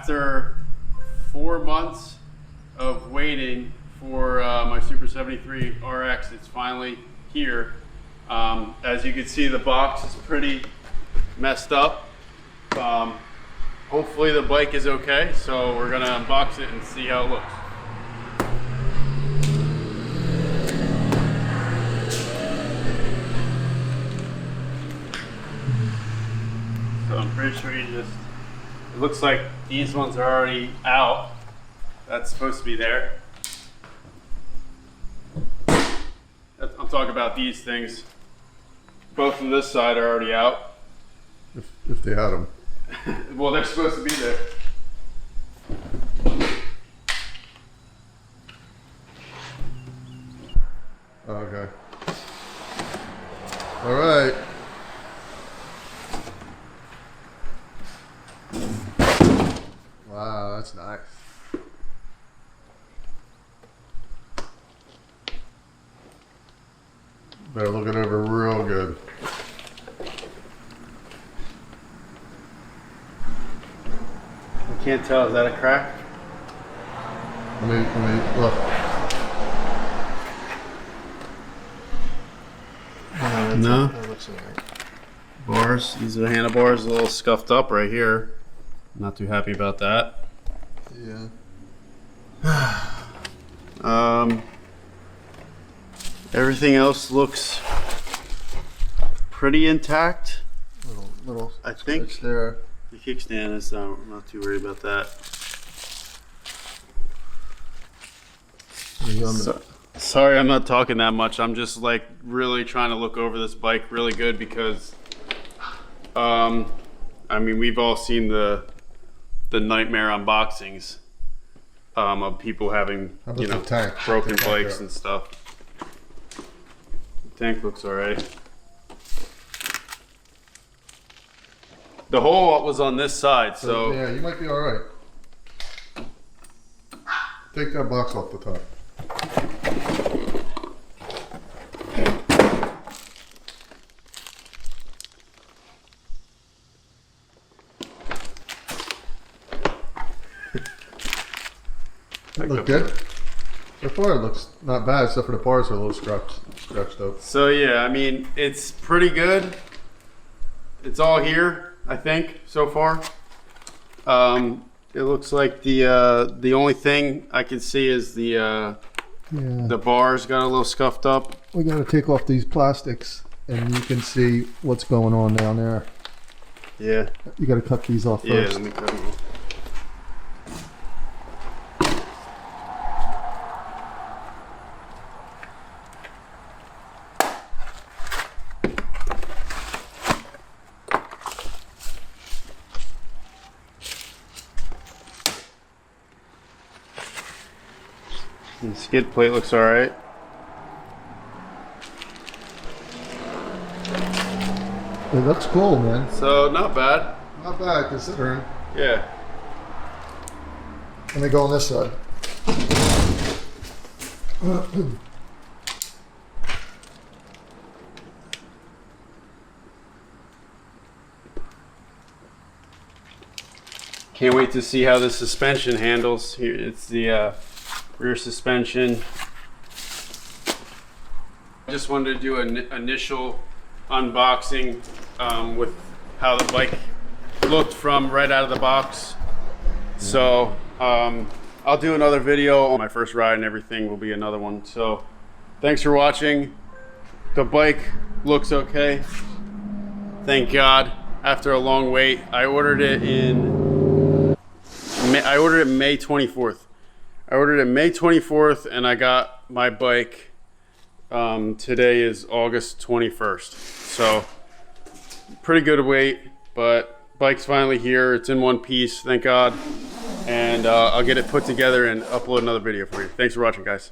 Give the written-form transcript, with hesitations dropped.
after 4 months of waiting for my SUPER73 RX, it's finally here. As you can see, the box is pretty messed up. Hopefully the bike is okay, so we're gonna unbox it and see how it looks. So I'm pretty sure you just, it looks like these ones are already out. That's supposed to be there. I'm talking about these things. Both from this side are already out. If they had them. Well, they're supposed to be there. Okay. All right. Wow, that's nice. Better look it over real good. I can't tell, is that a crack? Let me look. No. That looks all right. Bars, these are the handlebars, a little scuffed up right here. Not too happy about that. Yeah. Everything else looks pretty intact. Little I think scratch there. the kickstand is, I'm not too worried about that. Sorry I'm not talking that much. I'm just like really trying to look over this bike really good because I mean, we've all seen the nightmare unboxings of people having, you know, broken bikes and stuff. The tank looks alright. The hole was on this side, so yeah, you might be all right. Take that box off the top. Look good. So far it looks not bad, except for the bars are a little scratched up. So yeah, I mean, it's pretty good. It's all here, I think, so far. It looks like the only thing I can see is the bars got a little scuffed up. We got to take off these plastics, and you can see what's going on down there. Yeah. You got to cut these off first. Yeah, let me cut them off. The skid plate looks alright. It looks cool, man. So, not bad. Not bad, considering. Yeah. Let me go on this side. Can't wait to see how the suspension handles. Here, it's the rear suspension. I just wanted to do an initial unboxing with how the bike looked from right out of the box. So I'll do another video on my first ride, and everything will be another one. So thanks for watching. The bike looks okay, thank God. After a long wait, I ordered it May 24th. I ordered it May 24th, and I got my bike, today is August 21st. So, pretty good wait, but bike's finally here. It's in one piece, thank God. And I'll get it put together and upload another video for you. Thanks for watching, guys.